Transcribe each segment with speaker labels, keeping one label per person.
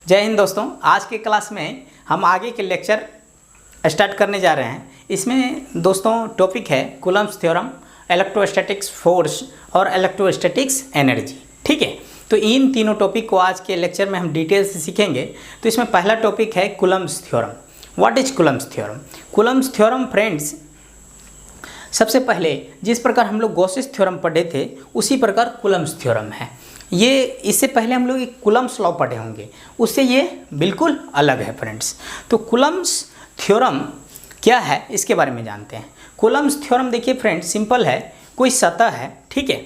Speaker 1: जय हिंद दोस्तों। आज के क्लास में हम आगे के लेक्चर स्टार्ट करने जा रहे हैं। इसमें दोस्तों टॉपिक है कूलम्ब्स थ्योरम, इलेक्ट्रोस्टैटिक्स फोर्स और इलेक्ट्रोस्टैटिक्स एनर्जी। ठीक है, तो इन तीनों टॉपिक को आज के लेक्चर में हम डिटेल से सीखेंगे। तो इसमें पहला टॉपिक है Coulomb's theorem. What is Coulomb's theorem? Coulomb's theorem friends, सबसे पहले जिस प्रकार हम लोग गॉसेस थ्योरम पढ़े थे उसी प्रकार कूलम्ब्स थ्योरम है। ये इससे पहले हम लोग एक कूलम्ब्स लॉ पढ़े होंगे, उससे ये बिल्कुल अलग है फ्रेंड्स। तो कूलम्ब्स थ्योरम क्या है इसके बारे में जानते हैं। कूलम्ब्स थ्योरम देखिए फ्रेंड्स, सिंपल है। कोई सतह है, ठीक है,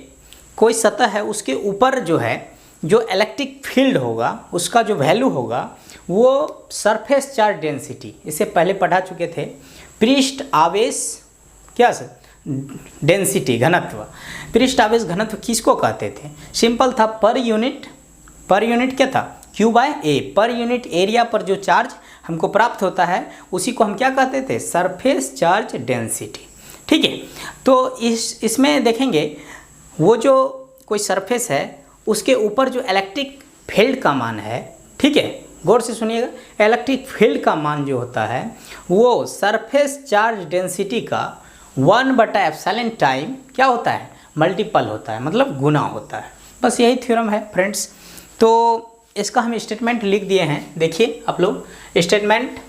Speaker 1: कोई सतह है, उसके ऊपर जो है जो इलेक्ट्रिक फील्ड होगा उसका जो वैल्यू होगा वो सरफेस चार्ज डेंसिटी, इससे पहले पढ़ा चुके थे। पृष्ठ आवेश क्या सर? डेंसिटी, घनत्व। पृष्ठ आवेश घनत्व किसको कहते थे? सिंपल था, पर यूनिट क्या था? Q by A. पर यूनिट एरिया पर जो चार्ज हमको प्राप्त होता है उसी को हम क्या कहते थे? Surface charge density. ठीक है, तो इसमें देखेंगे वो जो कोई सरफेस है उसके ऊपर जो इलेक्ट्रिक फील्ड का मान है, ठीक है, गौर से सुनिएगा, इलेक्ट्रिक फील्ड का मान जो होता है वो सरफेस चार्ज डेंसिटी का 1/ε टाइम क्या होता है? मल्टीपल होता है, मतलब गुना होता है। बस यही थ्योरम है फ्रेंड्स। तो इसका हम स्टेटमेंट लिख दिए हैं। देखिए आप लोग, स्टेटमेंट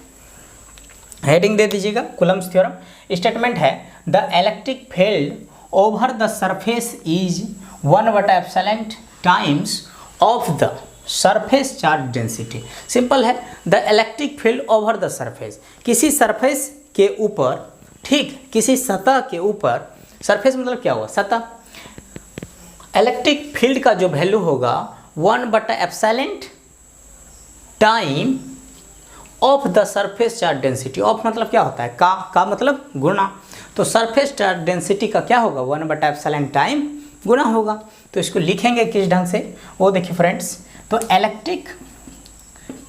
Speaker 1: हेडिंग दे दीजिएगा, कूलम्ब्स थ्योरम। स्टेटमेंट है the electric field over the surface is 1/ε times of the surface charge density. Simple है, the electric field over the surface, किसी सरफेस के ऊपर, ठीक, किसी सतह के ऊपर, सरफेस मतलब क्या हुआ? सतह। इलेक्ट्रिक फील्ड का जो वैल्यू होगा 1/ε time of the surface charge density. Of मतलब क्या होता है? का मतलब गुना। तो सरफेस चार्ज डेंसिटी का क्या होगा? 1/ε टाइम गुना होगा। तो इसको लिखेंगे किस ढंग से वो देखिए फ्रेंड्स। तो इलेक्ट्रिक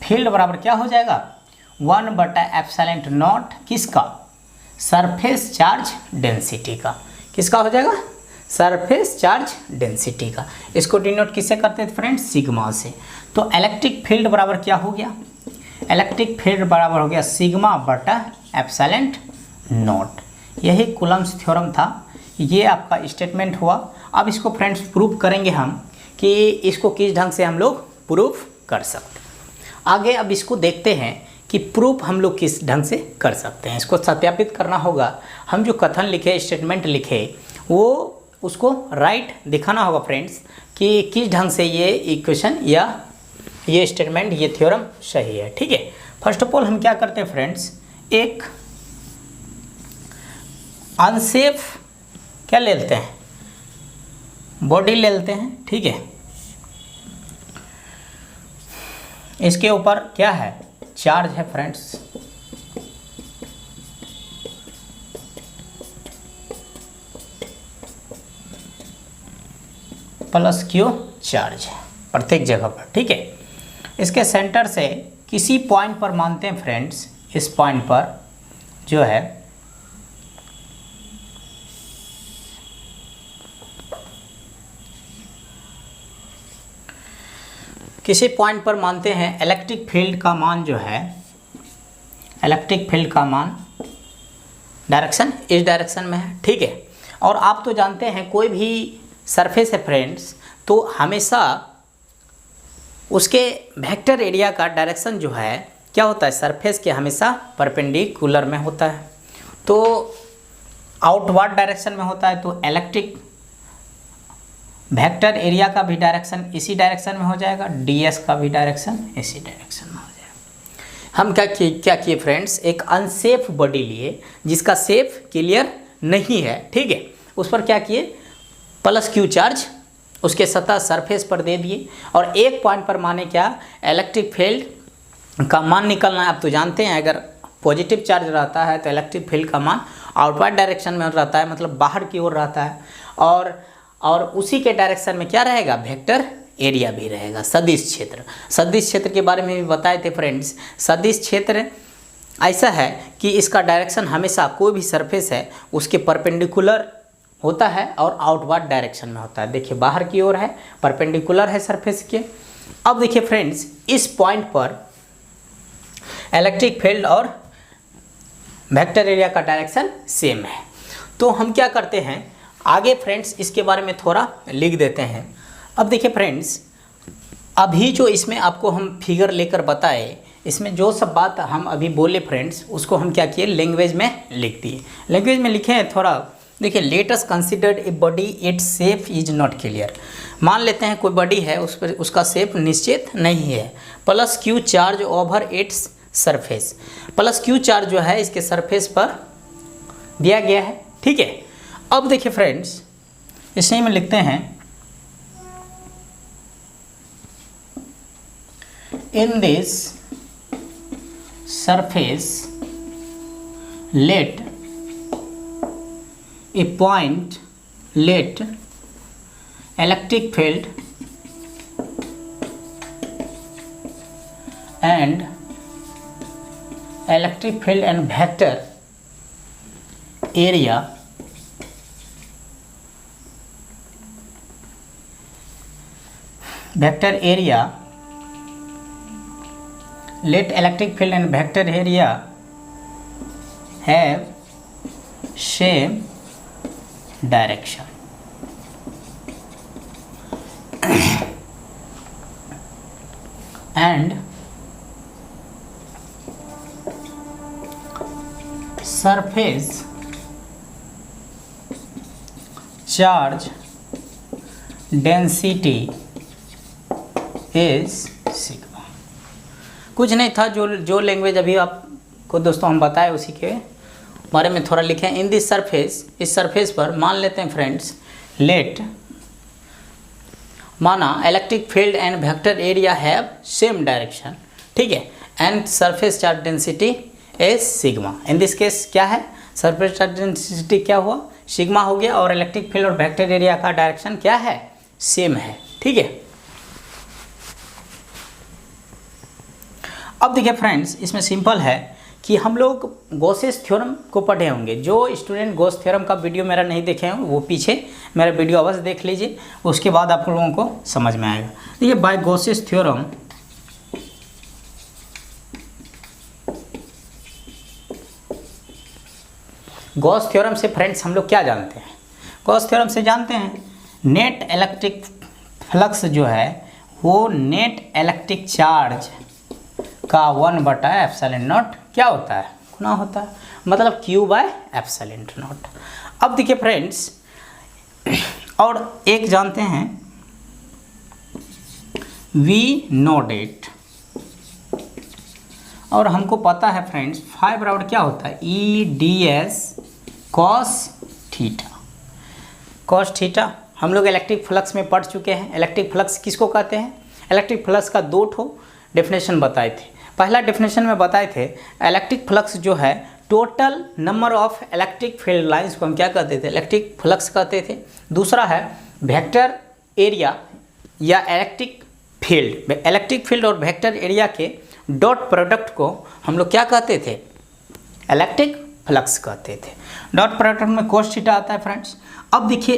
Speaker 1: फील्ड बराबर क्या हो जाएगा? 1/ε किसका? सरफेस चार्ज डेंसिटी का। किसका हो जाएगा? सरफेस चार्ज डेंसिटी का। इसको डिनोट किससे करते थे फ्रेंड्स? सिग्मा से। तो इलेक्ट्रिक फील्ड बराबर क्या हो गया? इलेक्ट्रिक फील्ड बराबर हो गया σ/ε0। यही कूलम्ब्स थ्योरम था। ये आपका स्टेटमेंट हुआ। अब इसको फ्रेंड्स प्रूव करेंगे हम कि इसको किस ढंग से हम लोग प्रूफ कर सकते हैं। आगे अब इसको देखते हैं कि प्रूफ हम लोग किस ढंग से कर सकते हैं। इसको सत्यापित करना होगा। हम जो कथन लिखे, स्टेटमेंट लिखे, वो उसको राइट दिखाना होगा फ्रेंड्स कि किस ढंग से ये इक्वेशन या ये स्टेटमेंट, ये थ्योरम सही है। ठीक है, फर्स्ट ऑफ ऑल हम क्या करते हैं फ्रेंड्स, एक अनसेफ क्या ले लेते हैं? बॉडी ले लेते हैं। ठीक है, इसके ऊपर क्या है? चार्ज है फ्रेंड्स। प्लस Q चार्ज है प्रत्येक जगह पर। ठीक है, इसके सेंटर से किसी पॉइंट पर मानते हैं फ्रेंड्स, इस पॉइंट पर जो है किसी पॉइंट पर मानते हैं इलेक्ट्रिक फील्ड का मान जो है, इलेक्ट्रिक फील्ड का मान डायरेक्शन इस डायरेक्शन में है। ठीक है, और आप तो जानते हैं कोई भी सरफेस है फ्रेंड्स तो हमेशा उसके वेक्टर एरिया का डायरेक्शन जो है क्या होता है? सरफेस के हमेशा परपेंडिकुलर में होता है। तो आउटवर्ड डायरेक्शन में होता है तो इलेक्ट्रिक वेक्टर एरिया का भी डायरेक्शन इसी डायरेक्शन में हो जाएगा, ds का भी डायरेक्शन इसी डायरेक्शन में हो जाएगा। हम क्या किए फ्रेंड्स, एक अनसेफ बॉडी लिए जिसका सेफ क्लियर नहीं है, ठीक है, उस पर क्या किए? प्लस Q चार्ज उसके सतह सरफेस पर दे दिए और एक पॉइंट पर माने क्या? इलेक्ट्रिक फील्ड का मान निकलना है। आप तो जानते हैं अगर पॉजिटिव चार्ज रहता है तो इलेक्ट्रिक फील्ड का मान आउटवर्ड डायरेक्शन में रहता है, मतलब बाहर की ओर रहता है, और उसी के डायरेक्शन में क्या रहेगा? वेक्टर एरिया भी रहेगा, सदिश क्षेत्र। सदिश क्षेत्र के बारे में भी बताए थे फ्रेंड्स। सदिश क्षेत्र ऐसा है कि इसका डायरेक्शन हमेशा कोई भी सरफेस है उसके परपेंडिकुलर होता है और आउटवर्ड डायरेक्शन में होता है। देखिए बाहर की ओर है, परपेंडिकुलर है सरफेस के, अब देखिए फ्रेंड्स, इस पॉइंट पर इलेक्ट्रिक फील्ड और वेक्टर एरिया का डायरेक्शन सेम है। तो हम क्या करते हैं आगे फ्रेंड्स, इसके बारे में थोड़ा लिख देते हैं। अब देखिए फ्रेंड्स, अभी जो इसमें आपको हम फिगर लेकर बताए, इसमें जो सब बात हम अभी बोले फ्रेंड्स, उसको हम क्या किए, लैंग्वेज में लिख दिए। लैंग्वेज में लिखे हैं थोड़ा, देखिए let us consider a body its shape is not clear. मान लेते हैं कोई बॉडी है, उस पर उसका शेप निश्चित नहीं है। Plus Q charge over its surface, plus Q charge जो है इसके सरफेस पर दिया गया है, ठीक है। अब देखिए फ्रेंड्स, इसे में लिखते हैं in this surface let a point, let electric field and vector area let electric field and vector area have same direction. And surface charge density is sigma। कुछ नहीं था, जो लैंग्वेज अभी आपको दोस्तों हम बताए उसी के बारे में थोड़ा लिखे। इन दिस सरफेस, इस सरफेस पर मान लेते हैं फ्रेंड्स, लेट माना electric field and vector area have same direction, ठीक है, and surface charge density is sigma. In this case क्या है, सरफेस चार्ज डेंसिटी क्या हुआ, सिग्मा हो गया, और इलेक्ट्रिक फील्ड और वेक्टर एरिया का डायरेक्शन क्या है, सेम है, ठीक है। अब देखिए फ्रेंड्स, इसमें सिंपल है कि हम लोग गॉसेस थ्योरम को पढ़े होंगे। जो स्टूडेंट गॉस थ्योरम का वीडियो मेरा नहीं देखे हैं वो पीछे मेरा वीडियो अवश्य देख लीजिए, उसके बाद आप लोगों को समझ में आएगा। देखिए by Gauss's theorem Gauss theorem से फ्रेंड्स हम लोग क्या जानते हैं, गॉस थ्योरम से जानते हैं नेट इलेक्ट्रिक फ्लक्स जो है वो नेट इलेक्ट्रिक चार्ज का 1/ε0 क्या होता है, गुना होता है, मतलब Q/ε0। अब देखिए फ्रेंड्स, और एक जानते हैं V नोट इट, और हमको पता है फ्रेंड्स फाई बराबर क्या होता है, EdS cos theta. cos theta हम लोग इलेक्ट्रिक फ्लक्स में पढ़ चुके हैं। इलेक्ट्रिक फ्लक्स किसको कहते हैं, इलेक्ट्रिक फ्लक्स का दो ठो डेफिनेशन बताए थे। पहला डेफिनेशन में बताए थे इलेक्ट्रिक फ्लक्स जो है total number of electric field lines को हम क्या कहते थे, इलेक्ट्रिक फ्लक्स कहते थे। दूसरा है वेक्टर एरिया या इलेक्ट्रिक फील्ड और वेक्टर एरिया के डॉट प्रोडक्ट को हम लोग क्या कहते थे, इलेक्ट्रिक फ्लक्स कहते थे। डॉट प्रोडक्ट में cos थीटा आता है फ्रेंड्स। अब देखिए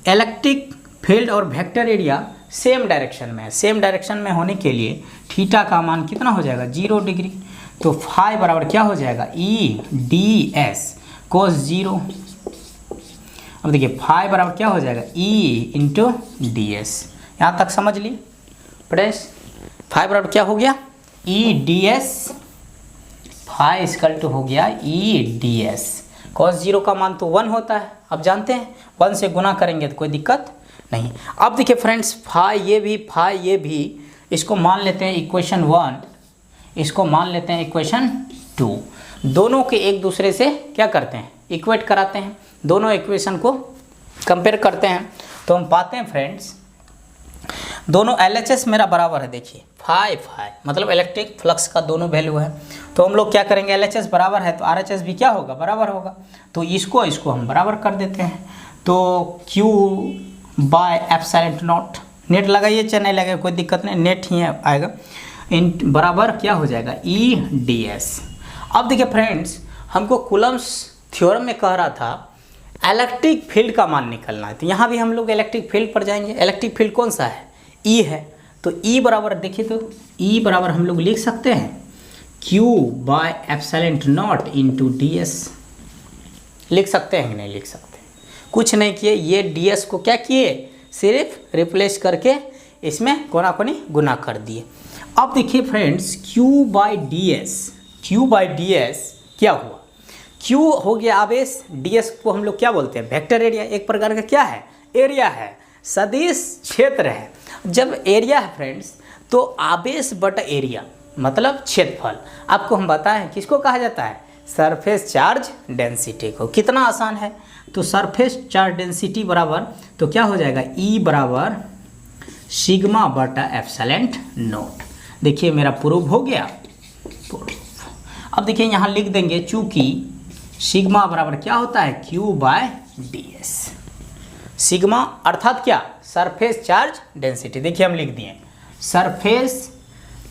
Speaker 1: इलेक्ट्रिक फील्ड और वेक्टर एरिया सेम डायरेक्शन में है, सेम डायरेक्शन में होने के लिए थीटा का मान कितना हो जाएगा, 0 डिग्री। तो फाई बराबर क्या हो जाएगा, EdS cos 0। अब देखिए फाई बराबर क्या हो जाएगा, E/ds। यहाँ तक समझ ली फ्रेंड्स, फाई बराबर क्या हो गया, EdS, फाई इक्वल टू हो गया EdS। cos 0 का मान तो 1 होता है, अब जानते हैं 1 से गुना करेंगे तो कोई दिक्कत नहीं। अब देखिए फ्रेंड्स, फाई ये भी इसको मान लेते हैं इक्वेशन 1, इसको मान लेते हैं इक्वेशन 2। दोनों के एक दूसरे से क्या करते हैं, इक्वेट कराते हैं, दोनों इक्वेशन को कंपेयर करते हैं तो हम पाते हैं फ्रेंड्स दोनों LHS मेरा बराबर है। देखिए फाई मतलब इलेक्ट्रिक फ्लक्स का दोनों वैल्यू है, तो हम लोग क्या करेंगे, LHS बराबर है तो RHS भी क्या होगा, बराबर होगा। तो इसको हम बराबर कर देते हैं, तो Q/ε0 नेट लगाइए चाहे नहीं लगाइए कोई दिक्कत नहीं, नेट ही आएगा, इन बराबर क्या हो जाएगा, EdS। अब देखिए फ्रेंड्स, हमको कूलम्स थ्योरम में कह रहा था इलेक्ट्रिक फील्ड का मान निकलना है, तो यहाँ भी हम लोग इलेक्ट्रिक फील्ड पर जाएंगे। इलेक्ट्रिक फील्ड कौन सा है, E है, तो E बराबर देखिए, तो E बराबर हम लोग लिख सकते हैं Q by epsilon naught into ds। लिख सकते हैं कि नहीं लिख सकते? कुछ नहीं किए, ये ds को क्या किए, सिर्फ रिप्लेस करके इसमें कोना कोनी गुना कर दिए। अब देखिए फ्रेंड्स, Q बाई ds क्या हुआ, Q हो गया आवेश, ds को हम लोग क्या बोलते हैं, वेक्टर एरिया, एक प्रकार का क्या है, एरिया है, सदिश क्षेत्र है। जब एरिया है फ्रेंड्स तो आवेश बटा एरिया मतलब क्षेत्रफल, आपको हम बताएं किसको कहा जाता है, सरफेस चार्ज डेंसिटी को। कितना आसान है, तो सरफेस चार्ज डेंसिटी बराबर तो क्या हो जाएगा, E बराबर सिग्मा बटा एप्सिलॉन नॉट। देखिए मेरा प्रूफ हो गया। अब देखिए यहाँ लिख देंगे, चूंकि सिग्मा बराबर क्या होता है, Q बाय ds। सिग्मा अर्थात क्या, सरफेस चार्ज डेंसिटी। देखिए हम लिख दिए, surface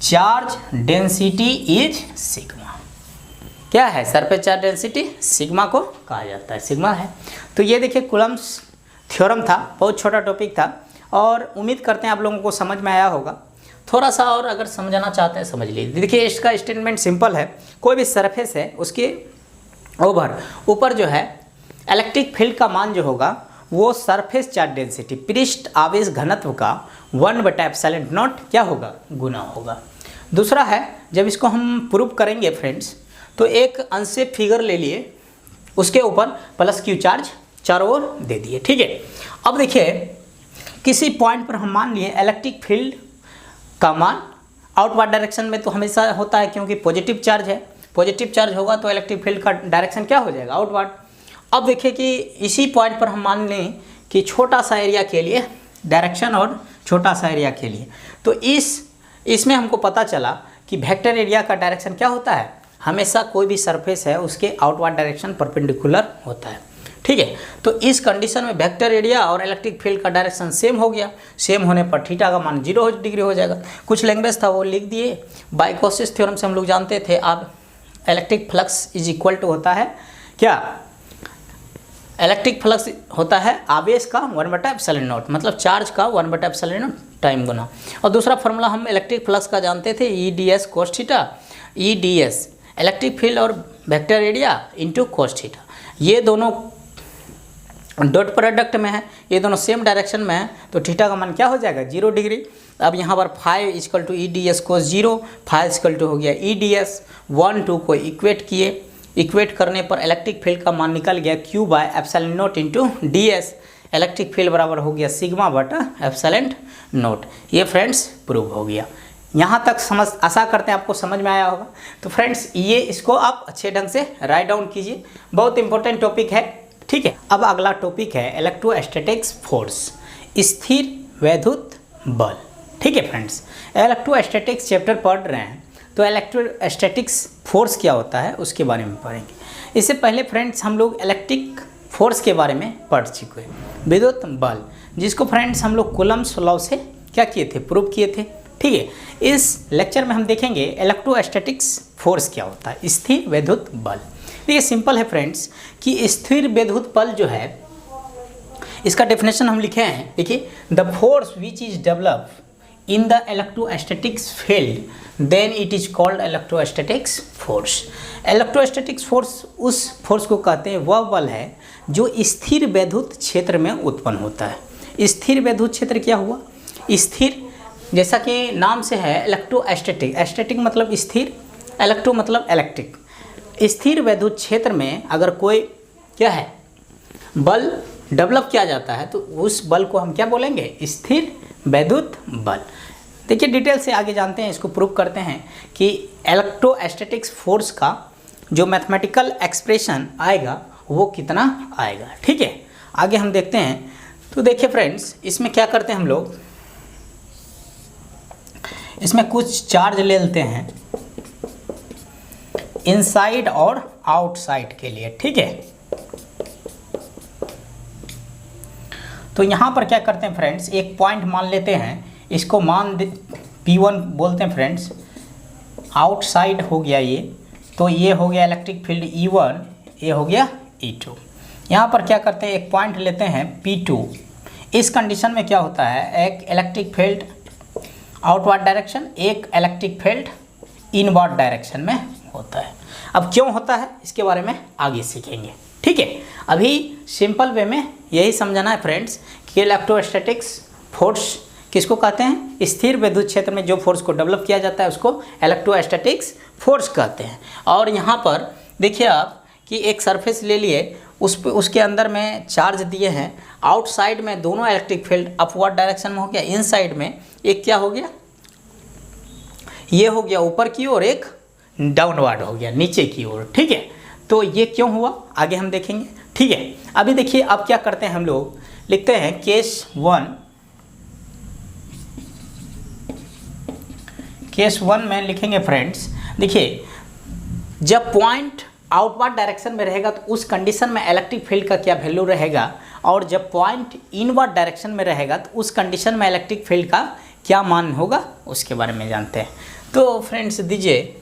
Speaker 1: charge density is sigma. क्या है, सरफेस चार्ज डेंसिटी सिग्मा को कहा जाता है, सिग्मा है। तो ये देखिए कूलम्ब्स थ्योरम था, बहुत छोटा टॉपिक था और उम्मीद करते हैं आप लोगों को समझ में आया होगा। थोड़ा सा और अगर समझना चाहते हैं समझ लीजिए। देखिए इसका स्टेटमेंट सिंपल है, कोई भी सरफेस है उसके ऊपर जो है इलेक्ट्रिक फील्ड का मान जो होगा वो सरफेस चार्ज डेंसिटी पृष्ठ आवेश घनत्व का 1/एप्सिलॉन नॉट क्या होगा, गुना होगा। दूसरा है, जब इसको हम प्रूव करेंगे फ्रेंड्स तो एक अनसेप फिगर ले लिए, उसके ऊपर प्लस क्यू चार्ज चारों ओर दे दिए, ठीक है। अब देखिए किसी पॉइंट पर हम मान लिए इलेक्ट्रिक फील्ड का मान आउटवर्ड डायरेक्शन में तो हमेशा होता है, क्योंकि पॉजिटिव चार्ज है, पॉजिटिव चार्ज होगा तो इलेक्ट्रिक फील्ड का डायरेक्शन क्या हो जाएगा, आउटवर्ड। अब देखिए कि इसी पॉइंट पर हम मान लें कि छोटा सा एरिया के लिए डायरेक्शन और छोटा सा एरिया के लिए, तो इसमें हमको पता चला कि वेक्टर एरिया का डायरेक्शन क्या होता है, हमेशा कोई भी सरफेस है उसके आउटवर्ड डायरेक्शन परपेंडिकुलर होता है, ठीक है। तो इस कंडीशन में वेक्टर एरिया और इलेक्ट्रिक फील्ड का डायरेक्शन सेम हो गया, सेम होने पर थीटा का मान 0 डिग्री हो जाएगा। कुछ लैंग्वेज था वो लिख दिए, बाय कॉसिस थ्योरम से हम लोग जानते थे। अब electric flux is equal to होता है क्या, इलेक्ट्रिक फ्लक्स होता है आवेश का 1/एप्सिलॉन नॉट, मतलब चार्ज का 1/एप्सिलॉन नॉट टाइम गुना। और दूसरा फॉर्मूला हम इलेक्ट्रिक फ्लक्स का जानते थे, EDS cos theta, EDS electric field और vector area into cos theta. ये दोनों डॉट प्रोडक्ट में है, ये दोनों सेम डायरेक्शन में है, तो थीटा का मान क्या हो जाएगा, 0 डिग्री। अब यहाँ पर 5 equal to EDS cos 0, 5 equal to हो गया EDS, 1 2 को इक्वेट किए, इक्वेट करने पर इलेक्ट्रिक फील्ड का मान निकल गया Q by epsilon naught into ds। Electric field बराबर हो गया सिग्मा बटा एप्सिलॉन नॉट। ये फ्रेंड्स प्रूव हो गया। यहाँ तक समझ, आशा करते हैं आपको समझ में आया होगा। तो फ्रेंड्स ये इसको आप अच्छे ढंग से राइट डाउन कीजिए, बहुत इंपॉर्टेंट टॉपिक है, ठीक है। अब अगला टॉपिक है इलेक्ट्रोस्टैटिक्स फोर्स, स्थिर वैद्युत बल, ठीक है फ्रेंड्स। इलेक्ट्रोस्टैटिक्स चैप्टर पढ़ रहे हैं तो इलेक्ट्रोस्टैटिक्स फोर्स क्या होता है उसके बारे में पढ़ेंगे। इससे पहले फ्रेंड्स हम लोग इलेक्ट्रिक फोर्स के बारे में पढ़ चुके हैं, विद्युत बल, जिसको फ्रेंड्स हम लोग कूलम्ब्स लॉ से क्या किए थे, प्रूव किए थे, ठीक है। इस लेक्चर में हम देखेंगे इलेक्ट्रोस्टैटिक्स फोर्स क्या होता है, स्थिर वैद्युत बल। देखिए सिंपल है फ्रेंड्स कि स्थिर वैद्युत बल जो है इसका डेफिनेशन हम लिखे हैं, देखिए, the force which is develop in the electrostatics field then it is called electrostatics force. Electrostatics force उस फोर्स को कहते हैं, वह बल है जो स्थिर वैद्युत क्षेत्र में उत्पन्न होता है। स्थिर वैद्युत क्षेत्र क्या हुआ, स्थिर जैसा कि नाम से है इलेक्ट्रोस्टैटिक, स्टैटिक मतलब स्थिर, इलेक्ट्रो मतलब इलेक्ट्रिक। स्थिर वैद्युत क्षेत्र में अगर कोई क्या है बल डेवलप किया जाता है तो उस बल को हम क्या बोलेंगे, स्थिर वैद्युत बल। देखिए डिटेल से आगे जानते हैं, इसको प्रूव करते हैं कि इलेक्ट्रोस्टैटिक्स फोर्स का जो मैथमेटिकल एक्सप्रेशन आएगा वो कितना आएगा, ठीक है। आगे हम देखते हैं। तो देखिए फ्रेंड्स इसमें क्या करते हैं हम लोग, इसमें कुछ चार्ज ले लेते हैं इनसाइड और आउटसाइड के लिए, ठीक है। तो यहाँ पर क्या करते हैं फ्रेंड्स, एक पॉइंट मान लेते हैं, इसको मान P1 बोलते हैं फ्रेंड्स, आउटसाइड हो गया ये, तो ये हो गया इलेक्ट्रिक फील्ड E1, ये हो गया E2। यहाँ पर क्या करते हैं, एक पॉइंट लेते हैं P2। इस कंडीशन में क्या होता है, एक इलेक्ट्रिक फील्ड आउटवर्ड डायरेक्शन, एक इलेक्ट्रिक फील्ड इनवर्ड डायरेक्शन में होता है। अब क्यों होता है इसके बारे में आगे सीखेंगे, ठीक है। अभी सिंपल वे में यही समझना है फ्रेंड्स कि इलेक्ट्रोस्टैटिक्स फोर्स किसको कहते हैं, स्थिर विद्युत क्षेत्र में जो फोर्स को डेवलप किया जाता है उसको इलेक्ट्रोस्टैटिक्स फोर्स कहते हैं। और यहाँ पर देखिए आप कि एक सरफेस ले लिए, उसके अंदर में चार्ज दिए हैं, आउटसाइड में दोनों इलेक्ट्रिक फील्ड अपवर्ड डायरेक्शन में हो गया, इनसाइड में एक क्या हो गया, ये हो गया ऊपर की ओर, एक डाउनवर्ड हो गया नीचे की ओर, ठीक है। तो ये क्यों हुआ आगे हम देखेंगे, ठीक है। अभी देखिए अब क्या करते हैं हम लोग, लिखते हैं केस वन में लिखेंगे फ्रेंड्स। देखिए जब पॉइंट आउटवर्ड डायरेक्शन में रहेगा तो उस कंडीशन में इलेक्ट्रिक फील्ड का क्या वैल्यू रहेगा, और जब पॉइंट इनवर्ड डायरेक्शन में रहेगा तो उस कंडीशन में इलेक्ट्रिक फील्ड का क्या मान होगा उसके बारे में जानते हैं। तो फ्रेंड्स दीजिए,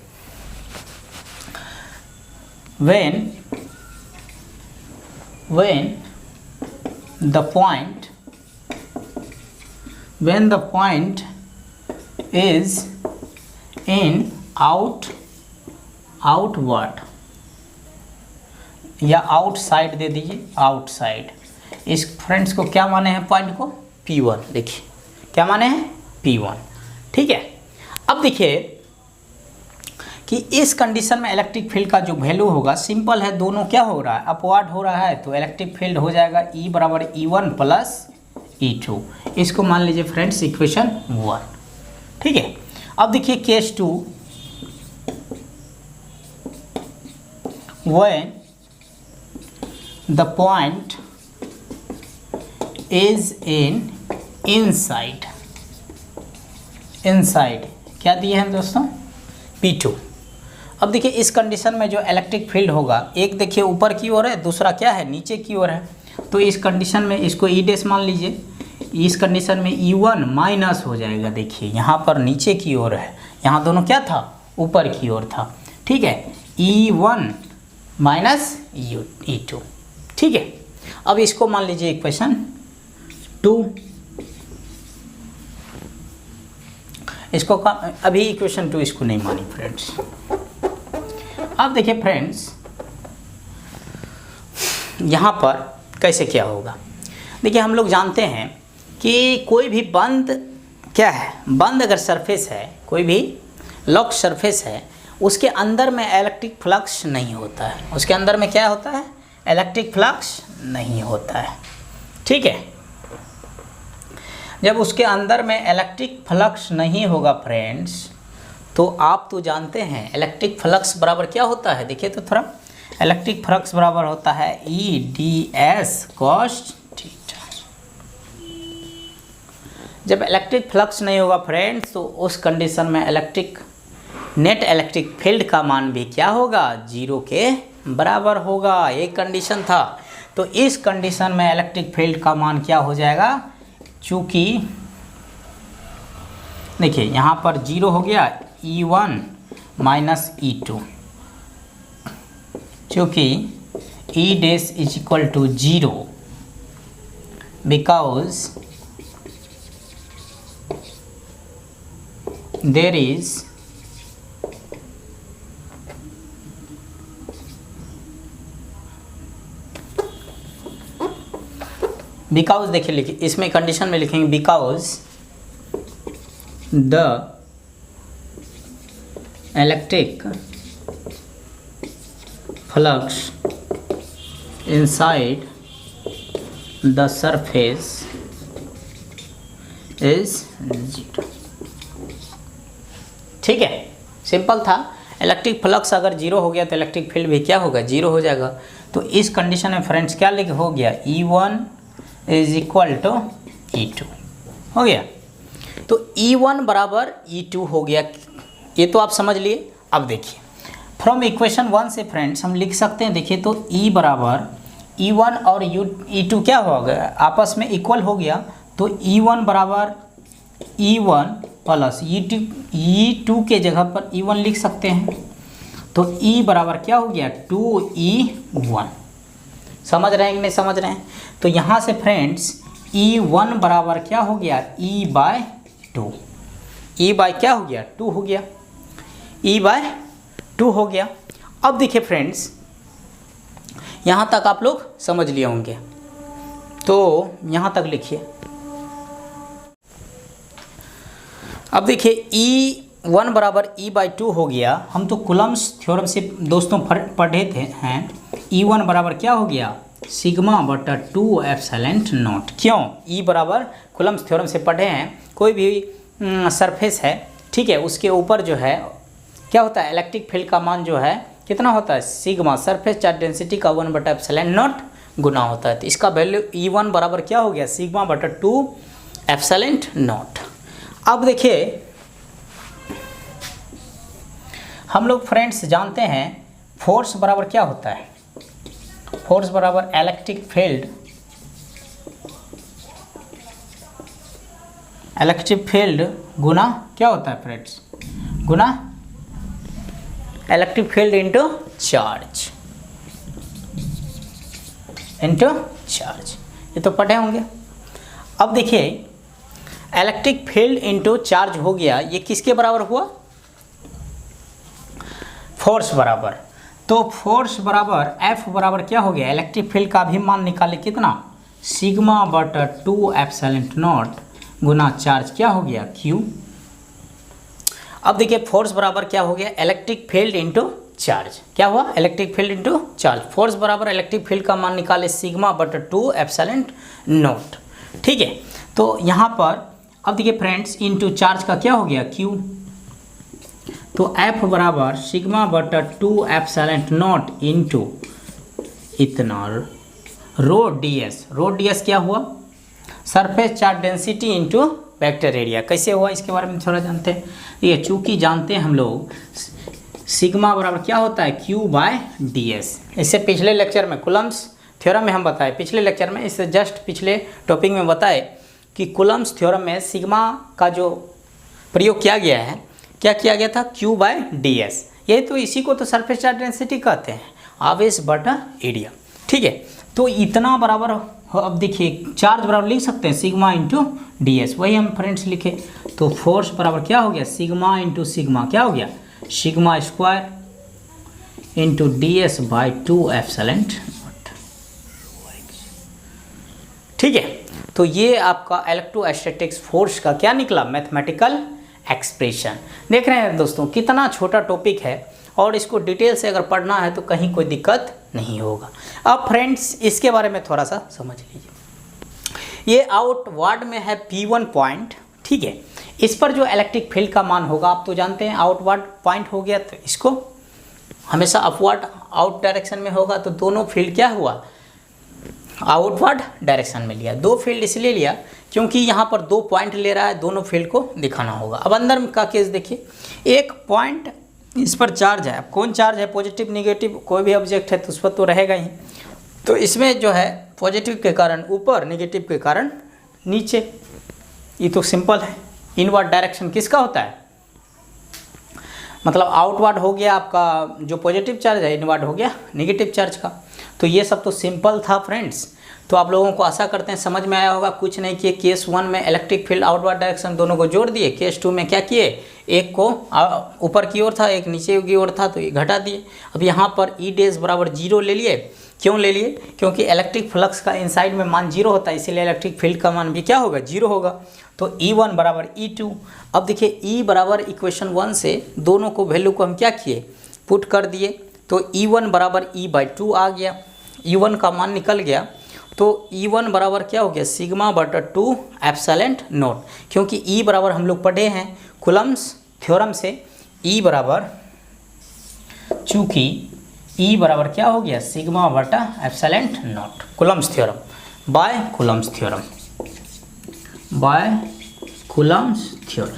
Speaker 1: when the point is in outward या आउटसाइड दे दीजिए, आउटसाइड, इस फ्रेंड्स को क्या माने हैं, पॉइंट को P1, देखिए क्या माने हैं P1, ठीक है। अब देखिए कि इस कंडीशन में इलेक्ट्रिक फील्ड का जो वैल्यू होगा, सिंपल है, दोनों क्या हो रहा है, अपवर्ड हो रहा है, तो इलेक्ट्रिक फील्ड हो जाएगा E बराबर E1 प्लस E2। इसको मान लीजिए फ्रेंड्स इक्वेशन 1, ठीक है। अब देखिए case 2, when the point is in inside क्या दिए हैं दोस्तों, P2। अब देखिए इस कंडीशन में जो इलेक्ट्रिक फील्ड होगा, एक देखिए ऊपर की ओर है, दूसरा क्या है नीचे की ओर है, तो इस कंडीशन में इसको E डैश मान लीजिए, इस कंडीशन में E1 माइनस हो जाएगा, देखिए यहाँ पर नीचे की ओर है, यहाँ दोनों क्या था, ऊपर की ओर था, ठीक है, E1 माइनस E2, ठीक है। अब इसको मान लीजिए इक्वेशन 2, इसको अभी इक्वेशन 2 इसको नहीं मानी फ्रेंड्स। अब देखिए फ्रेंड्स यहाँ पर कैसे क्या होगा, देखिए हम लोग जानते हैं कि कोई भी बंद क्या है, बंद अगर सरफेस है, कोई भी लॉक सरफेस है, उसके अंदर में इलेक्ट्रिक फ्लक्स नहीं होता है, उसके अंदर में क्या होता है, इलेक्ट्रिक फ्लक्स नहीं होता है, ठीक है। जब उसके अंदर में इलेक्ट्रिक फ्लक्स नहीं होगा फ्रेंड्स, तो आप तो जानते हैं इलेक्ट्रिक फ्लक्स बराबर क्या होता है, देखिए तो थोड़ा, इलेक्ट्रिक फ्लक्स बराबर होता है EdS cos थीटा। जब इलेक्ट्रिक फ्लक्स नहीं होगा फ्रेंड्स, तो उस कंडीशन में नेट इलेक्ट्रिक फील्ड का मान भी क्या होगा, 0 के बराबर होगा, एक कंडीशन था। तो इस कंडीशन में इलेक्ट्रिक फील्ड का मान क्या हो जाएगा, चूँकि देखिए यहाँ पर 0 हो गया, E1 माइनस E2, चूँकि E dash is equal to 0 because there is because, देखिए लिखिए इसमें कंडीशन में लिखेंगे because the electric flux inside the surface is 0, ठीक है, सिंपल था। इलेक्ट्रिक फ्लक्स अगर 0 हो गया तो इलेक्ट्रिक फील्ड भी क्या होगा, 0 हो जाएगा। तो इस कंडीशन में फ्रेंड्स क्या लिख हो गया, E1 is equal to E2 हो गया। तो E1 बराबर E2 हो गया, ये तो आप समझ लिए। अब देखिए फ्रॉम इक्वेशन 1 से फ्रेंड्स हम लिख सकते हैं, देखिए तो E बराबर E1 और E2 क्या हो गया, आपस में इक्वल हो गया। तो E1 बराबर E1 प्लस E2 के जगह पर E1 लिख सकते हैं। तो E बराबर क्या हो गया, 2E1। समझ रहे हैं कि नहीं समझ रहे हैं। तो यहाँ से फ्रेंड्स E1 बराबर क्या हो गया, E/2। E बाय क्या हो गया 2 हो गया, E बाय 2 हो गया। अब देखिए फ्रेंड्स, यहाँ तक आप लोग समझ लिए होंगे, तो यहाँ तक लिखिए। अब देखिए E1 बराबर E बाई 2 हो गया। हम तो कूलम्ब्स थ्योरम से दोस्तों पढ़े थे हैं, E1 बराबर क्या हो गया सिग्मा बटा 2 एप्सिलॉन नॉट। क्यों? E बराबर कूलम्ब्स थ्योरम से पढ़े हैं, कोई भी सरफेस है, ठीक है, उसके ऊपर जो है क्या होता है, इलेक्ट्रिक फील्ड का मान जो है कितना होता है, सिग्मा, सरफेस चार्ज डेंसिटी का 1 बटा एप्सिलॉन नॉट गुना होता है। तो इसका वैल्यू E1 बराबर क्या हो गया सिग्मा बटा 2 एप्सिलॉन नॉट। अब देखिए हम लोग फ्रेंड्स जानते हैं फोर्स बराबर क्या होता है, फोर्स बराबर इलेक्ट्रिक फील्ड गुना क्या होता है फ्रेंड्स, गुना इलेक्ट्रिक फील्ड इंटू चार्ज, ये तो पढ़े होंगे। अब देखिए इलेक्ट्रिक फील्ड इंटू चार्ज हो गया, ये किसके बराबर हुआ, फोर्स बराबर। तो फोर्स बराबर F बराबर क्या हो गया, इलेक्ट्रिक फील्ड का भी मान निकाले कितना, सिग्मा बटा 2 एप्सिलॉन नॉट गुना चार्ज क्या हो गया Q। अब देखिए फोर्स बराबर क्या हो गया, इलेक्ट्रिक फील्ड इंटू चार्ज, क्या हुआ, electric field into charge. Force बराबर इलेक्ट्रिक फील्ड का मान निकाले सिग्मा बटा 2 एप्सिलॉन नॉट, ठीक है। तो यहाँ पर अब देखिए फ्रेंड्स इंटू चार्ज का क्या हो गया Q, तो F बराबर सिग्मा बटा 2 एप्सिलॉन नॉट इंटू इतना रो ds क्या हुआ, surface charge density into vector area. कैसे हुआ इसके बारे में थोड़ा जानते हैं। ये चूंकि जानते हैं हम लोग सिग्मा बराबर क्या होता है Q बाय ds। इससे पिछले लेक्चर में कूलम्ब्स थ्योरम में हम बताए, पिछले लेक्चर में, इससे जस्ट पिछले टॉपिक में बताए कि कूलम्ब्स थ्योरम में सिग्मा का जो प्रयोग किया गया है, क्या किया गया था, Q बाय ds। ये तो इसी को तो सरफेस चार्ज डेंसिटी कहते हैं, आवेश बटा एरिया, ठीक है। तो इतना बराबर, अब देखिए चार्ज बराबर लिख सकते हैं सिग्मा इंटू ds, वही हम फ्रेंड्स लिखे। तो फोर्स बराबर क्या हो गया सिग्मा इंटू सिग्मा, क्या हो गया sigma square into ds by 2 epsilon not, ठीक है। तो ये आपका इलेक्ट्रोस्टैटिक्स फोर्स का क्या निकला, मैथमेटिकल एक्सप्रेशन। देख रहे हैं दोस्तों कितना छोटा टॉपिक है, और इसको डिटेल से अगर पढ़ना है तो कहीं कोई दिक्कत नहीं होगा। अब फ्रेंड्स इसके बारे में थोड़ा सा समझ लीजिए। ये आउटवर्ड में है P1 पॉइंट, ठीक है। इस पर जो इलेक्ट्रिक फील्ड का मान होगा, आप तो जानते हैं आउटवर्ड पॉइंट हो गया, तो इसको हमेशा अपवर्ड आउट डायरेक्शन में होगा, तो दोनों फील्ड क्या हुआ, आउटवर्ड डायरेक्शन में लिया। दो फील्ड इसलिए लिया क्योंकि यहाँ पर 2 पॉइंट ले रहा है, दोनों फील्ड को दिखाना होगा। अब अंदर का केस देखिए, एक पॉइंट इस पर चार्ज है, अब कौन चार्ज है, पॉजिटिव निगेटिव, कोई भी ऑब्जेक्ट है तो उस पर तो रहेगा ही। तो इसमें जो है पॉजिटिव के कारण ऊपर, निगेटिव के कारण नीचे, ये तो सिंपल है। इनवर्ड डायरेक्शन किसका होता है, मतलब आउटवर्ड हो गया आपका जो पॉजिटिव चार्ज है, इनवर्ड हो गया नेगेटिव चार्ज का। तो ये सब तो सिंपल था फ्रेंड्स। तो आप लोगों को आशा करते हैं समझ में आया होगा। कुछ नहीं किए, केस 1 में इलेक्ट्रिक फील्ड आउटवर्ड डायरेक्शन दोनों को जोड़ दिए, केस 2 में क्या किए, एक को ऊपर की ओर था, एक नीचे की ओर था, तो ये घटा दिए। अब यहाँ पर ई डैश बराबर 0 ले लिए। क्यों ले लिए, क्योंकि इलेक्ट्रिक फ्लक्स का इनसाइड में मान 0 होता है, इसीलिए इलेक्ट्रिक फील्ड का मान भी क्या होगा, 0 होगा। तो E1 बराबर E2। अब देखिए E बराबर इक्वेशन 1 से दोनों को वैल्यू को हम क्या किए, पुट कर दिए। तो E1 बराबर E बाई 2 आ गया, E1 का मान निकल गया। तो E1 बराबर क्या हो गया, सिग्मा बटा 2 एप्सिलॉन नॉट। क्योंकि E बराबर हम लोग पढ़े हैं कूलम्ब्स थ्योरम से, E बराबर, चूँकि E बराबर क्या हो गया, सिग्मा बटा epsilon naught, Coulomb's theorem by Coulomb's theorem, by Coulomb's theorem.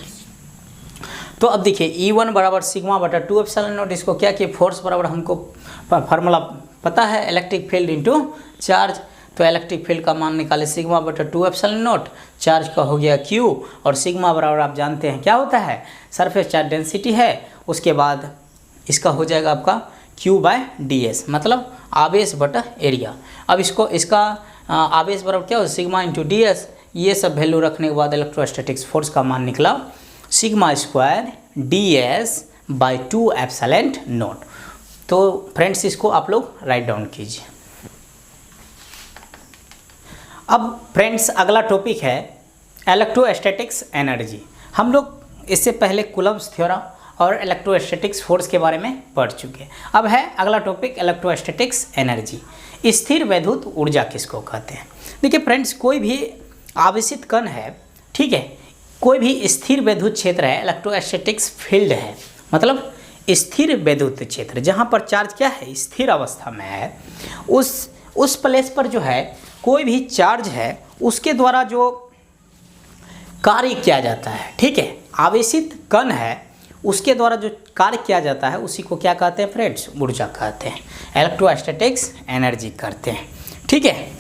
Speaker 1: तो अब देखिए E1 बराबर सिग्मा बटा 2 एप्सिलॉन नॉट, इसको क्या किए, फोर्स बराबर हमको फार्मूला पता है, इलेक्ट्रिक फील्ड इंटू चार्ज। तो इलेक्ट्रिक फील्ड का मान निकाले सिग्मा बटा 2 एप्सिलॉन नॉट, चार्ज का हो गया Q, और सिग्मा बराबर आप जानते हैं क्या होता है, सरफेस चार्ज डेंसिटी है। उसके बाद इसका हो जाएगा आपका Q बाय ds, मतलब आवेश बटा एरिया। अब इसका आवेश बराबर क्या हो, सिग्मा इंटू ds। ये सब वैल्यू रखने के बाद इलेक्ट्रोस्टैटिक्स फोर्स का मान निकला सिग्मा स्क्वायर ds/2 ε0। तो फ्रेंड्स इसको आप लोग राइट डाउन कीजिए। अब फ्रेंड्स अगला टॉपिक है इलेक्ट्रोस्टैटिक्स एनर्जी। हम लोग इससे पहले कूलम्ब्स थ्योरम और इलेक्ट्रोस्टैटिक्स फोर्स के बारे में पढ़ चुके हैं। अब है अगला टॉपिक इलेक्ट्रोस्टैटिक्स एनर्जी। स्थिर वैद्युत ऊर्जा किसको कहते हैं? देखिए फ्रेंड्स, कोई भी आवेशित कण है, ठीक है, कोई भी स्थिर वैद्युत क्षेत्र है, इलेक्ट्रोस्टैटिक्स फील्ड है, मतलब स्थिर वैद्युत क्षेत्र जहाँ पर चार्ज क्या है, स्थिर अवस्था में है, उस प्लेस पर जो है कोई भी चार्ज है उसके द्वारा जो कार्य किया जाता है, ठीक है, आवेशित कण है उसके द्वारा जो कार्य किया जाता है उसी को क्या कहते हैं फ्रेंड्स? ऊर्जा कहते हैं, इलेक्ट्रोस्टैटिक्स एनर्जी करते हैं, ठीक है।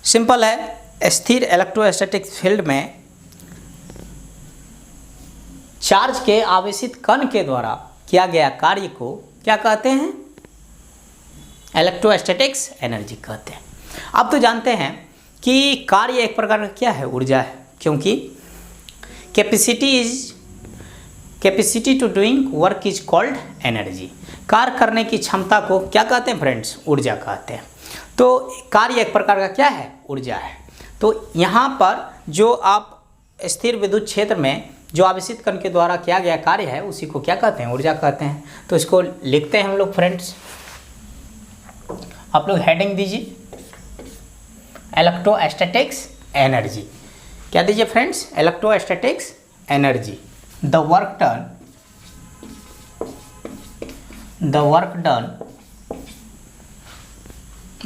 Speaker 1: सिंपल है, स्थिर इलेक्ट्रोस्टैटिक्स फील्ड में चार्ज के आवेशित कण के द्वारा किया गया कार्य को क्या कहते हैं? इलेक्ट्रोस्टैटिक्स एनर्जी कहते हैं। अब तो जानते हैं कि कार्य एक प्रकार का क्या है? ऊर्जा है, क्योंकि capacity to doing work is called energy. कार्य करने की क्षमता को क्या कहते हैं फ्रेंड्स? ऊर्जा कहते हैं। तो कार्य एक प्रकार का क्या है? ऊर्जा है। तो यहाँ पर जो आप स्थिर विद्युत क्षेत्र में जो आवेशित कण के द्वारा किया गया कार्य है उसी को क्या कहते हैं? ऊर्जा कहते हैं। तो इसको लिखते हैं हम लोग फ्रेंड्स, आप लोग हेडिंग दीजिए इलेक्ट्रोस्टैटिक्स एनर्जी। क्या दीजिए friends? Electrostatics energy. The work done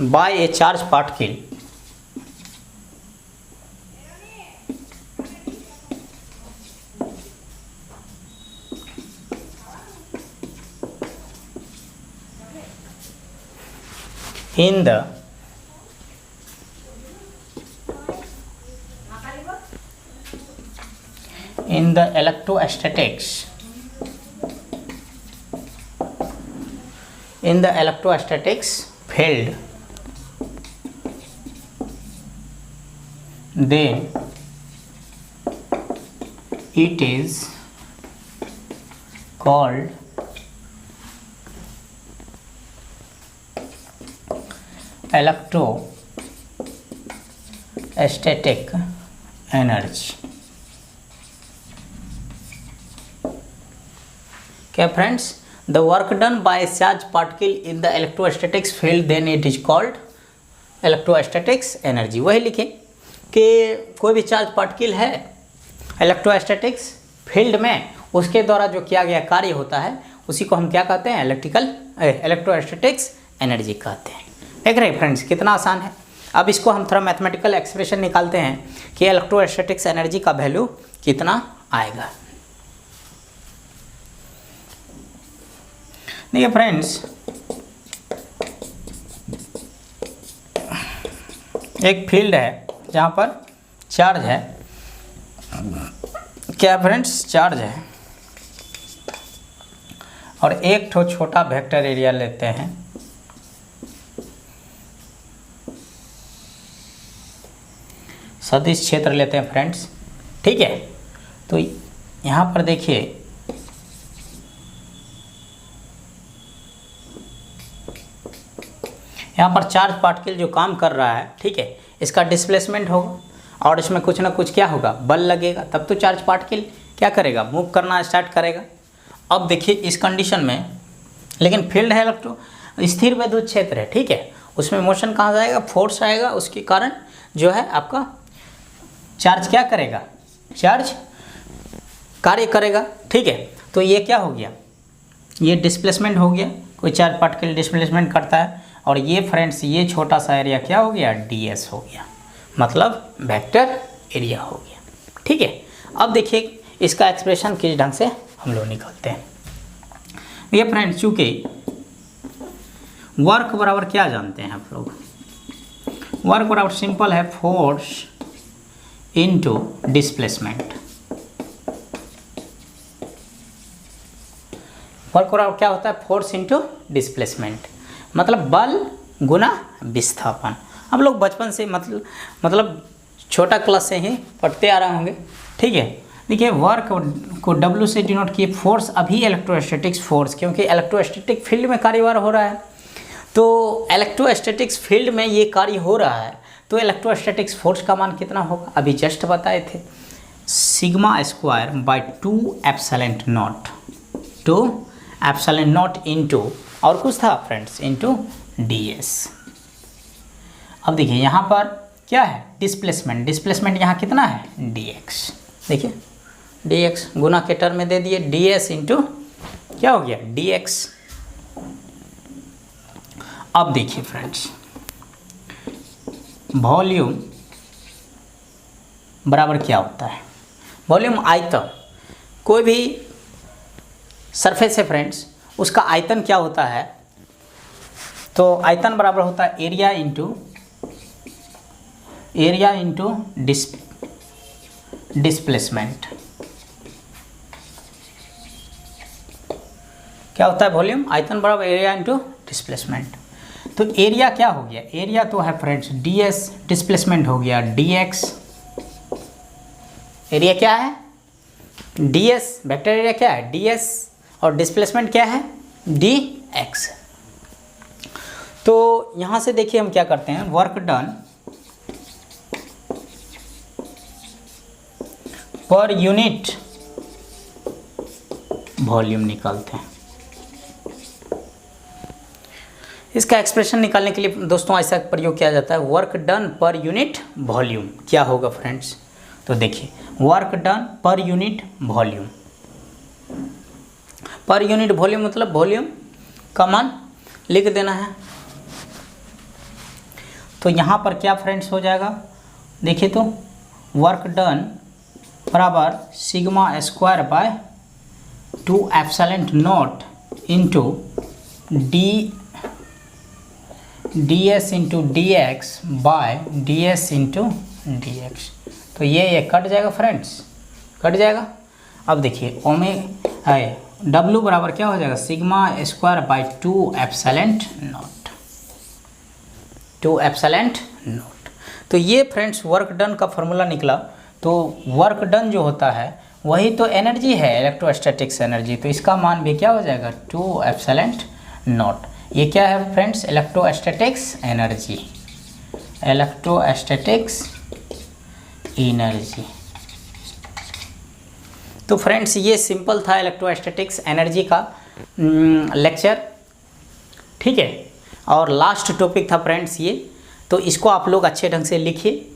Speaker 1: bye A charge particle in the electrostatics field, then it is called electrostatic energy। क्या friends? The work done by charge particle in the electrostatics field then it is called electrostatics energy. वही लिखें कि कोई भी charge particle है electrostatics field में, उसके द्वारा जो किया गया कार्य होता है उसी को हम क्या कहते हैं? इलेक्ट्रोस्टैटिक्स एनर्जी कहते हैं। देख रहे हैं फ्रेंड्स कितना आसान है। अब इसको हम थोड़ा मैथमेटिकल एक्सप्रेशन निकालते हैं कि इलेक्ट्रोस्टैटिक्स एनर्जी का वैल्यू कितना आएगा। देखिए फ्रेंड्स, एक फील्ड है जहाँ पर चार्ज है, क्या फ्रेंड्स? चार्ज है, और एक ठो छोटा वेक्टर एरिया लेते हैं, सदिश क्षेत्र लेते हैं फ्रेंड्स, ठीक है। तो यहाँ पर देखिए यहाँ पर चार्ज पार्टिकल जो काम कर रहा है, ठीक है, इसका डिस्प्लेसमेंट होगा और इसमें कुछ ना कुछ क्या होगा? बल लगेगा, तब तो चार्ज पार्टिकल क्या करेगा? मूव करना स्टार्ट करेगा। अब देखिए इस कंडीशन में, लेकिन फील्ड है स्थिर वैद्युत क्षेत्र है, ठीक है, उसमें मोशन कहाँ जाएगा? फोर्स आएगा, उसके कारण जो है आपका चार्ज क्या करेगा? चार्ज कार्य करेगा, ठीक है। तो ये क्या हो गया? ये डिस्प्लेसमेंट हो गया, कोई चार्ज पार्टिकल डिस्प्लेसमेंट करता है, और ये फ्रेंड्स ये छोटा सा एरिया क्या हो गया? ds हो गया, मतलब वेक्टर एरिया हो गया, ठीक है। अब देखिए इसका एक्सप्रेशन किस ढंग से हम लोग निकालते हैं। ये फ्रेंड्स चूँकि वर्क बराबर क्या जानते हैं आप लोग? वर्क बराबर सिंपल है फोर्स इनटू डिस्प्लेसमेंट। वर्क बराबर क्या होता है? फोर्स इनटू डिस्प्लेसमेंट, मतलब बल गुना विस्थापन। हम लोग बचपन से मतलब छोटा क्लास से ही पढ़ते आ रहे होंगे, ठीक है। देखिए वर्क को W से डिनोट किए, फोर्स अभी इलेक्ट्रोस्टैटिक्स फोर्स, क्योंकि इलेक्ट्रोस्टैटिक फील्ड में कार्यवार हो रहा है, तो इलेक्ट्रोस्टैटिक्स फील्ड में ये कार्य हो रहा है, तो इलेक्ट्रोस्टैटिक्स फोर्स का मान कितना होगा, अभी जस्ट बताए थे, sigma square by 2 epsilon not, 2 epsilon naught into और कुछ था फ्रेंड्स इंटू ds। अब देखिए यहाँ पर क्या है, डिस्प्लेसमेंट, डिस्प्लेसमेंट यहाँ कितना है dx, देखिए dx गुना के टर्म में दे दिए, ds इंटू क्या हो गया dx। अब देखिए फ्रेंड्स, वॉल्यूम बराबर क्या होता है, वॉल्यूम आयतन, कोई भी सरफेस है फ्रेंड्स, उसका आयतन क्या होता है, तो आयतन बराबर होता है एरिया इंटू डिस्प्लेसमेंट। क्या होता है वॉल्यूम, आयतन बराबर एरिया इंटू डिस्प्लेसमेंट। तो एरिया क्या हो गया, एरिया तो है फ्रेंड्स ds, डिस्प्लेसमेंट हो गया dx। एरिया क्या है ds, वेक्टर एरिया क्या है ds, और डिस्प्लेसमेंट क्या है dx। तो यहाँ से देखिए हम क्या करते हैं, work done per unit volume निकालते हैं। इसका एक्सप्रेशन निकालने के लिए दोस्तों ऐसा प्रयोग किया जाता है, work done per unit volume. क्या होगा फ्रेंड्स, तो देखिए work done per unit volume, per unit volume मतलब वॉल्यूम का मान लिख देना है। तो यहाँ पर क्या फ्रेंड्स हो जाएगा, देखिए तो वर्क डन बराबर sigma square by 2 epsilon naught into ds into dx by ds into dx। तो ये कट जाएगा फ्रेंड्स, कट जाएगा। अब देखिए W बराबर क्या हो जाएगा, sigma square by 2 epsilon not, 2 epsilon not. तो ये फ्रेंड्स वर्क डन का फॉर्मूला निकला। तो वर्क डन जो होता है वही तो एनर्जी है, इलेक्ट्रोस्टैटिक्स एनर्जी, तो इसका मान भी क्या हो जाएगा 2 एप्सिलॉन नॉट। ये क्या है friends, electrostatics energy, electrostatics energy. तो फ्रेंड्स ये सिंपल था इलेक्ट्रोस्टैटिक्स एनर्जी का लेक्चर, ठीक है। और लास्ट टॉपिक था फ्रेंड्स ये, तो इसको आप लोग अच्छे ढंग से लिखिए।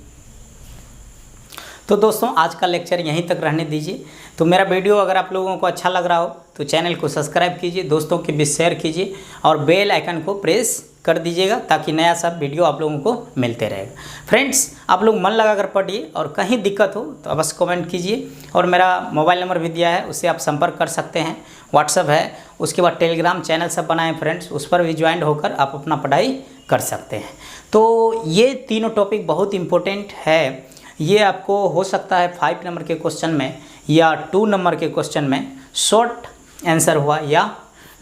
Speaker 1: तो दोस्तों आज का लेक्चर यहीं तक रहने दीजिए। तो मेरा वीडियो अगर आप लोगों को अच्छा लग रहा हो तो चैनल को सब्सक्राइब कीजिए, दोस्तों के बीच शेयर कीजिए और बेल आइकन को प्रेस कर दीजिएगा ताकि नया सब वीडियो आप लोगों को मिलते रहेगा। फ्रेंड्स आप लोग मन लगा कर पढ़िए और कहीं दिक्कत हो तो अवश्य कमेंट कीजिए, और मेरा मोबाइल नंबर भी दिया है, उससे आप संपर्क कर सकते हैं। व्हाट्सअप है, उसके बाद टेलीग्राम चैनल सब बनाए फ्रेंड्स, उस पर भी ज्वाइन होकर आप अपना पढ़ाई कर सकते हैं। तो ये तीनों टॉपिक बहुत इम्पोर्टेंट है। ये आपको हो सकता है 5 नंबर के क्वेश्चन में या 2 नंबर के क्वेश्चन में शॉर्ट आंसर हुआ या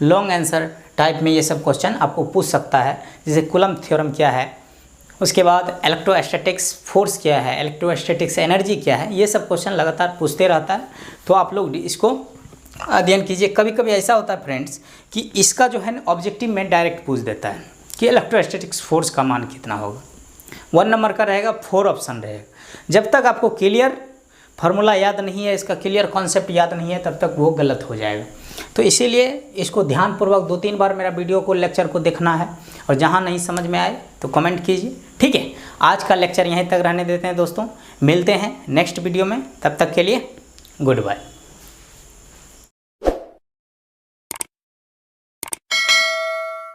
Speaker 1: लॉन्ग आंसर टाइप में ये सब क्वेश्चन आपको पूछ सकता है। जैसे कूलम्ब थ्योरम क्या है, उसके बाद इलेक्ट्रोस्टैटिक्स फोर्स क्या है, इलेक्ट्रोस्टैटिक्स एनर्जी क्या है, ये सब क्वेश्चन लगातार पूछते रहता है। तो आप लोग इसको अध्ययन कीजिए। कभी कभी ऐसा होता है फ्रेंड्स कि इसका जो है ना ऑब्जेक्टिव में डायरेक्ट पूछ देता है कि इलेक्ट्रोस्टैटिक्स फोर्स का मान कितना होगा। 1 नंबर का रहेगा, 4 ऑप्शन रहेगा। जब तक आपको क्लियर फार्मूला याद नहीं है, इसका क्लियर कॉन्सेप्ट याद नहीं है, तब तक वो गलत हो जाएगा। तो इसीलिए इसको ध्यानपूर्वक 2-3 बार मेरा वीडियो को लेक्चर को देखना है, और जहाँ नहीं समझ में आए तो कमेंट कीजिए, ठीक है। आज का लेक्चर यहीं तक रहने देते हैं दोस्तों, मिलते हैं नेक्स्ट वीडियो में, तब तक के लिए गुड बाय।